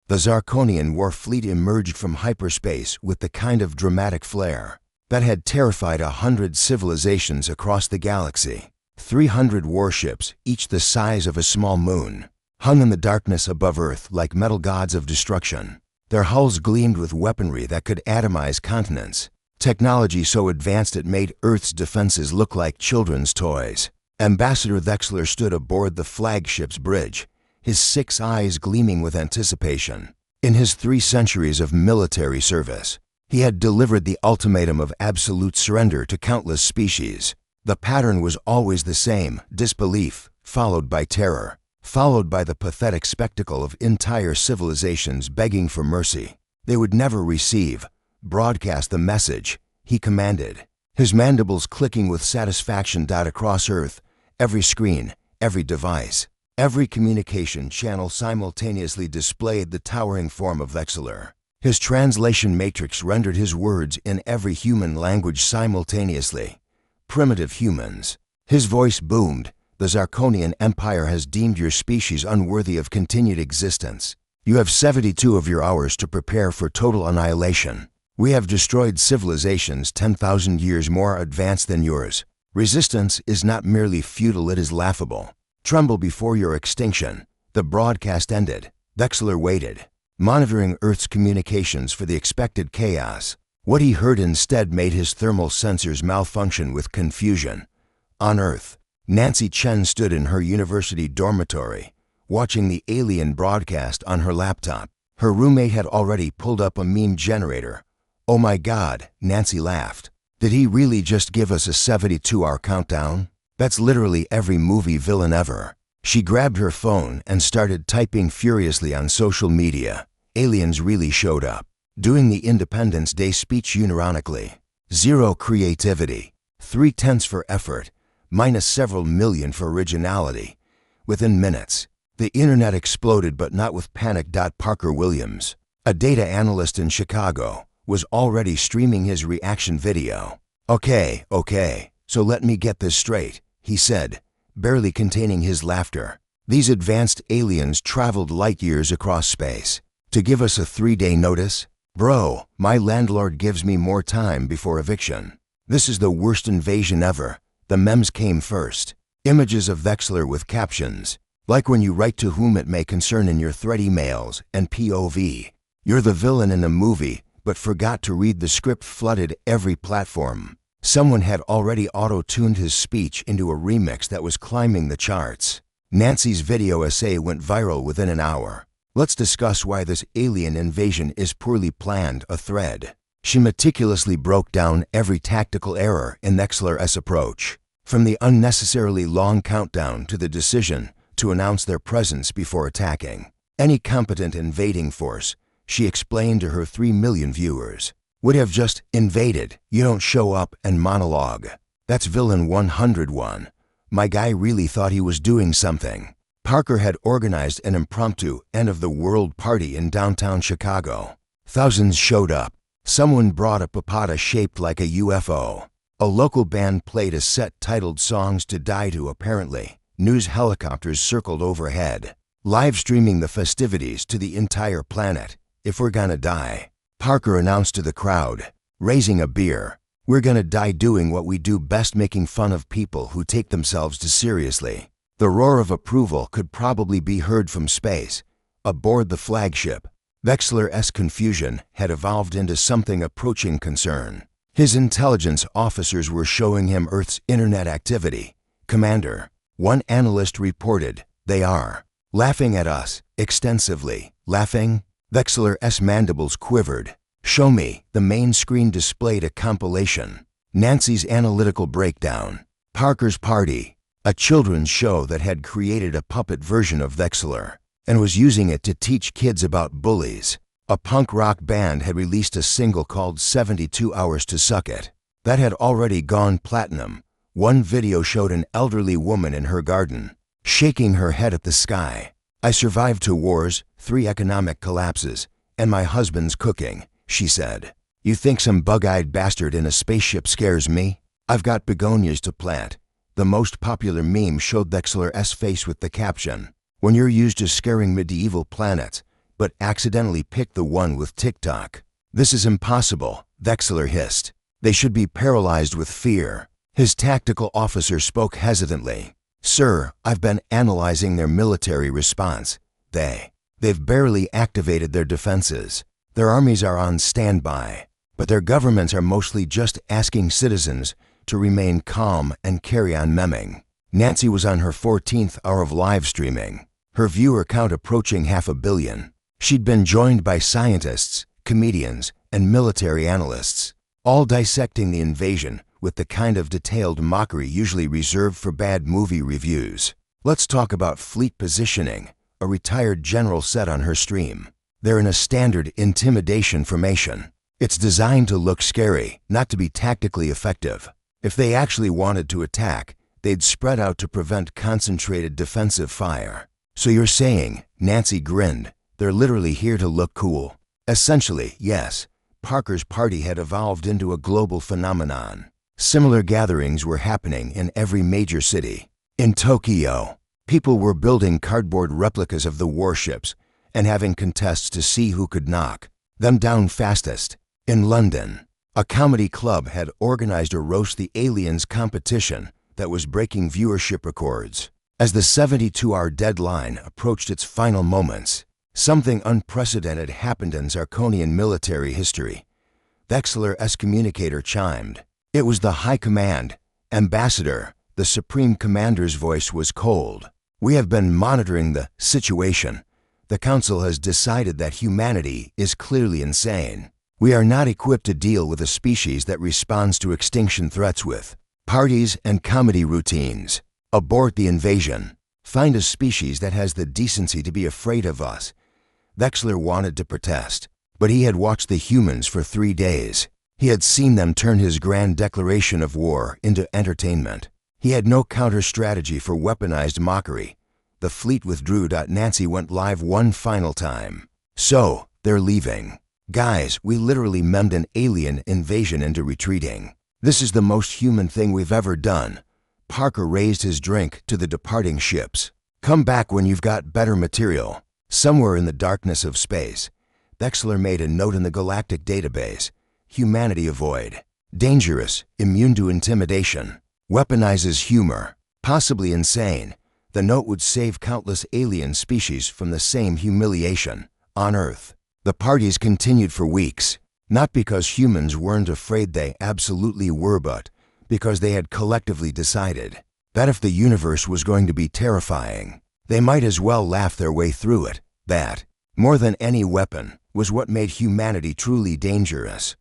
The Zarkonian war fleet emerged from hyperspace with the kind of dramatic flair that had terrified 100 civilizations across the galaxy. 300 warships, each the size of a small moon, hung in the darkness above Earth like metal gods of destruction. Their hulls gleamed with weaponry that could atomize continents, technology so advanced it made Earth's defenses look like children's toys. Ambassador Vexler stood aboard the flagship's bridge, his 6 eyes gleaming with anticipation. In his 3 centuries of military service, he had delivered the ultimatum of absolute surrender to countless species. The pattern was always the same: disbelief, followed by terror, followed by the pathetic spectacle of entire civilizations begging for mercy. They would never receive. Broadcast the message, he commanded, his mandibles clicking with satisfaction. Across Earth, every screen, every device, every communication channel simultaneously displayed the towering form of Vexler. His translation matrix rendered his words in every human language simultaneously. Primitive humans. His voice boomed. The Zarkonian Empire has deemed your species unworthy of continued existence. You have 72 of your hours to prepare for total annihilation. We have destroyed civilizations 10,000 years more advanced than yours. Resistance is not merely futile, it is laughable. Tremble before your extinction. The broadcast ended. Vexler waited, monitoring Earth's communications for the expected chaos. What he heard instead made his thermal sensors malfunction with confusion. On Earth, Nancy Chen stood in her university dormitory, watching the alien broadcast on her laptop. Her roommate had already pulled up a meme generator. "Oh my God," Nancy laughed. "Did he really just give us a 72-hour countdown? That's literally every movie villain ever." She grabbed her phone and started typing furiously on social media. Aliens really showed up, doing the Independence Day speech unironically. 0 creativity, 3/10 for effort, minus several million for originality. Within minutes, the internet exploded, but not with panic. Parker Williams, a data analyst in Chicago, was already streaming his reaction video. Okay, so let me get this straight," he said, barely containing his laughter. "These advanced aliens traveled light years across space to give us a 3-day notice? Bro, my landlord gives me more time before eviction. This is the worst invasion ever." The memes came first. Images of Vexler with captions, like when you write "to whom it may concern" in your thread emails, and POV. You're the villain in a movie, but forgot to read the script, flooded every platform. Someone had already auto-tuned his speech into a remix that was climbing the charts. Nancy's video essay went viral within an hour. "Let's discuss why this alien invasion is poorly planned," a thread. She meticulously broke down every tactical error in Vexler's approach, from the unnecessarily long countdown to the decision to announce their presence before attacking. Any competent invading force, she explained to her 3 million viewers, would have just invaded. You don't show up and monologue. That's villain 101. My guy really thought he was doing something. Parker had organized an impromptu end-of-the-world party in downtown Chicago. Thousands showed up. Someone brought a papata shaped like a UFO. A local band played a set titled "Songs to Die To." Apparently, news helicopters circled overhead, live streaming the festivities to the entire planet. "If we're gonna die," Parker announced to the crowd, raising a beer, "we're gonna die doing what we do best, making fun of people who take themselves too seriously." The roar of approval could probably be heard from space. Aboard the flagship, Vexler's confusion had evolved into something approaching concern. His intelligence officers were showing him Earth's internet activity. "Commander," one analyst reported, "they are laughing at us extensively." Laughing? Vexler's mandibles quivered. "Show me." The main screen displayed a compilation. Nancy's analytical breakdown. Parker's Party, a children's show that had created a puppet version of Vexler and was using it to teach kids about bullies. A punk rock band had released a single called 72 Hours to Suck It that had already gone platinum. One video showed an elderly woman in her garden, shaking her head at the sky. "I survived 2 wars, 3 economic collapses, and my husband's cooking," she said. "You think some bug-eyed bastard in a spaceship scares me? I've got begonias to plant." The most popular meme showed Vexler's face with the caption, "When you're used to scaring medieval planets, but accidentally picked the one with TikTok. This is impossible, Vexler hissed. They should be paralyzed with fear. His tactical officer spoke hesitantly. Sir, I've been analyzing their military response. They've barely activated their defenses. Their armies are on standby, but their governments are mostly just asking citizens to remain calm and carry on memming. Nancy was on her 14th hour of live streaming, her viewer count approaching 500 million. She'd been joined by scientists, comedians, and military analysts, all dissecting the invasion with the kind of detailed mockery usually reserved for bad movie reviews. Let's talk about fleet positioning, a retired general said on her stream. They're in a standard intimidation formation. It's designed to look scary, not to be tactically effective. If they actually wanted to attack, they'd spread out to prevent concentrated defensive fire. So you're saying, Nancy grinned, they're literally here to look cool. Essentially, yes, Parker's party had evolved into a global phenomenon. Similar gatherings were happening in every major city. In Tokyo, people were building cardboard replicas of the warships and having contests to see who could knock them down fastest. In London, a comedy club had organized a Roast the Aliens competition that was breaking viewership records. As the 72-hour deadline approached its final moments, something unprecedented happened in Zarkonian military history. Vexler's communicator chimed. It was the High Command. Ambassador, the Supreme Commander's voice was cold. We have been monitoring the situation. The Council has decided that humanity is clearly insane. We are not equipped to deal with a species that responds to extinction threats with parties and comedy routines. Abort the invasion. Find a species that has the decency to be afraid of us. Vexler wanted to protest, but he had watched the humans for 3 days. He had seen them turn his grand declaration of war into entertainment. He had no counter-strategy for weaponized mockery. The fleet withdrew. Nancy went live one final time. So, they're leaving. Guys, we literally memmed an alien invasion into retreating. This is the most human thing we've ever done. Parker raised his drink to the departing ships. Come back when you've got better material. Somewhere in the darkness of space, Vexler made a note in the galactic database. Humanity avoid. Dangerous, immune to intimidation. Weaponizes humor. Possibly insane. The note would save countless alien species from the same humiliation. On Earth, the parties continued for weeks. Not because humans weren't afraid, they absolutely were, but because they had collectively decided that if the universe was going to be terrifying, they might as well laugh their way through it. That, more than any weapon, was what made humanity truly dangerous.